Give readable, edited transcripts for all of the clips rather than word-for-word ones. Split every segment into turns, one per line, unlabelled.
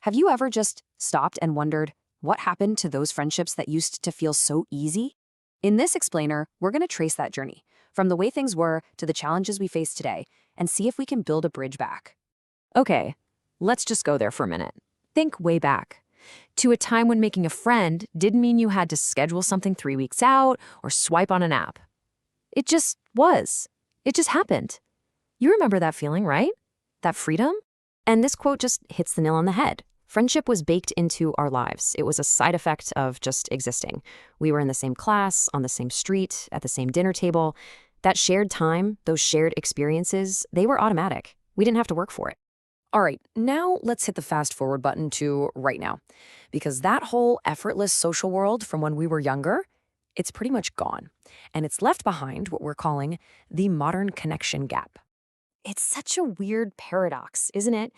Have you ever just stopped and wondered what happened to those friendships that used to feel so easy? In this explainer, we're going to trace that journey, from the way things were to the challenges we face today, and see if we can build a bridge back. Okay, let's just go there for a minute. Think way back to a time when making a friend didn't mean you had to schedule something 3 weeks out or swipe on an app. It just was. It just happened. You remember that feeling, right? That freedom? And this quote just hits the nail on the head. Friendship was baked into our lives. It was a side effect of just existing. We were in the same class, on the same street, at the same dinner table. That shared time, those shared experiences, they were automatic. We didn't have to work for it. All right, now let's hit the fast forward button to right now. Because that whole effortless social world from when we were younger, it's pretty much gone. And it's left behind what we're calling the modern connection gap. It's such a weird paradox, isn't it?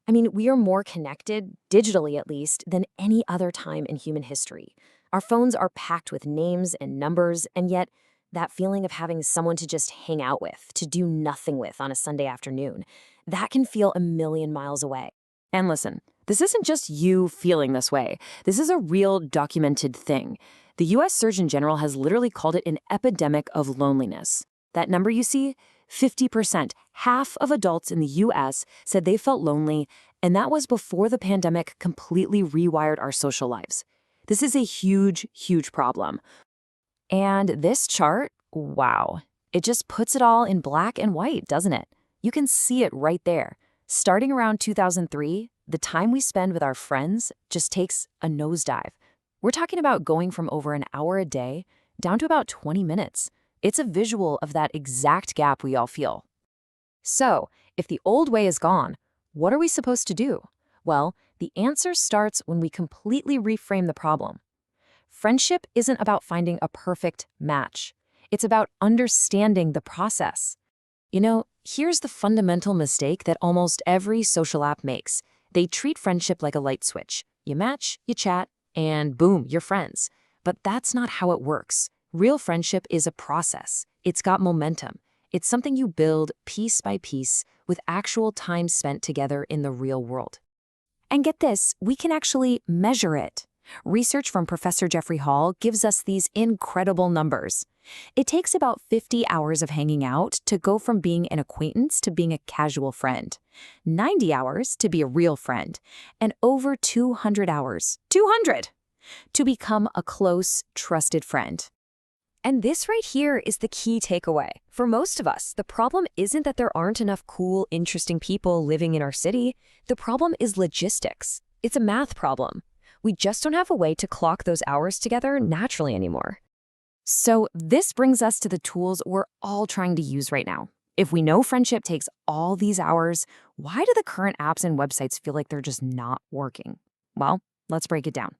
I mean, we are more connected, digitally at least, than any other time in human history. Our phones are packed with names and numbers, and yet that feeling of having someone to just hang out with, to do nothing with on a Sunday afternoon, that can feel a million miles away. And listen, this isn't just you feeling this way. This is a real documented thing. The US Surgeon General has literally called it an epidemic of loneliness. That number you see, 50%, half of adults in the US said they felt lonely, and that was before the pandemic completely rewired our social lives. This is a huge, huge problem. And this chart, wow, it just puts it all in black and white, doesn't it? You can see it right there. Starting around 2003, the time we spend with our friends just takes a nosedive. We're talking about going from over an hour a day down to about 20 minutes. It's a visual of that exact gap we all feel. So, if the old way is gone, what are we supposed to do? Well, the answer starts when we completely reframe the problem. Friendship isn't about finding a perfect match. It's about understanding the process. You know, here's the fundamental mistake that almost every social app makes. They treat friendship like a light switch. You match, you chat, and boom, you're friends. But that's not how it works. Real friendship is a process. It's got momentum. It's something you build piece by piece with actual time spent together in the real world. And get this, we can actually measure it. Research from Professor Jeffrey Hall gives us these incredible numbers. It takes about 50 hours of hanging out to go from being an acquaintance to being a casual friend, 90 hours to be a real friend, and over 200 hours, 200, to become a close, trusted friend. And this right here is the key takeaway. For most of us, the problem isn't that there aren't enough cool, interesting people living in our city. The problem is logistics. It's a math problem. We just don't have a way to clock those hours together naturally anymore. So this brings us to the tools we're all trying to use right now. If we know friendship takes all these hours, why do the current apps and websites feel like they're just not working? Well, let's break it down.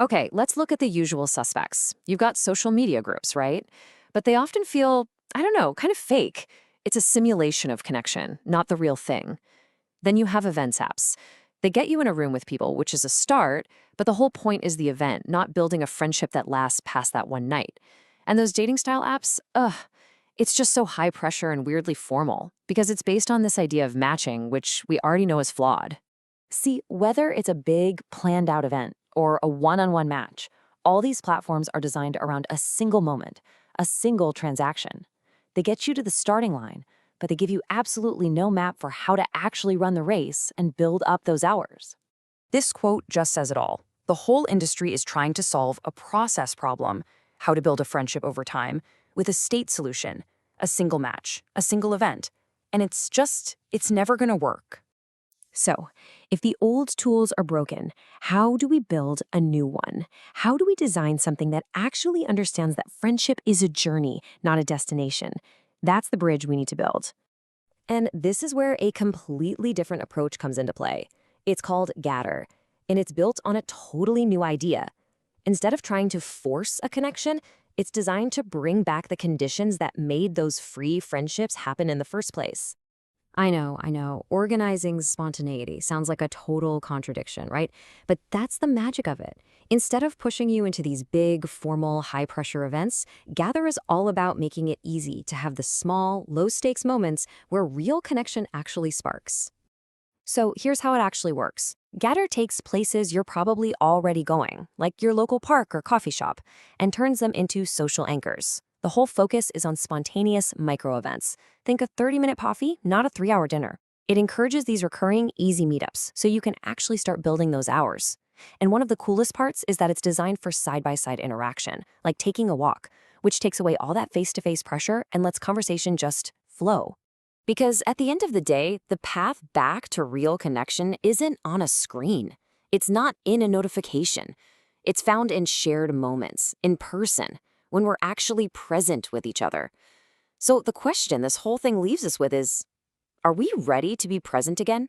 Okay, let's look at the usual suspects. You've got social media groups, right? But they often feel, I don't know, kind of fake. It's a simulation of connection, not the real thing. Then you have events apps. They get you in a room with people, which is a start, but the whole point is the event, not building a friendship that lasts past that one night. And those dating style apps, it's just so high pressure and weirdly formal because it's based on this idea of matching, which we already know is flawed. See, whether it's a big planned out event or a one-on-one match, all these platforms are designed around a single moment, a single transaction. They get you to the starting line, but they give you absolutely no map for how to actually run the race and build up those hours. This quote just says it all. The whole industry is trying to solve a process problem, how to build a friendship over time, with a state solution, a single match, a single event. And it's never gonna work. So, if the old tools are broken, how do we build a new one? How do we design something that actually understands that friendship is a journey, not a destination? That's the bridge we need to build. And this is where a completely different approach comes into play. It's called Gader, and it's built on a totally new idea. Instead of trying to force a connection, it's designed to bring back the conditions that made those free friendships happen in the first place. I know. Organizing spontaneity sounds like a total contradiction, right? But that's the magic of it. Instead of pushing you into these big, formal, high-pressure events, Gather is all about making it easy to have the small, low-stakes moments where real connection actually sparks. So here's how it actually works. Gader takes places you're probably already going, like your local park or coffee shop, and turns them into social anchors. The whole focus is on spontaneous micro events. Think a 30-minute coffee, not a 3-hour dinner. It encourages these recurring, easy meetups so you can actually start building those hours. And one of the coolest parts is that it's designed for side-by-side interaction, like taking a walk, which takes away all that face-to-face pressure and lets conversation just flow. Because at the end of the day, the path back to real connection isn't on a screen. It's not in a notification. It's found in shared moments, in person, when we're actually present with each other. So the question this whole thing leaves us with is, are we ready to be present again?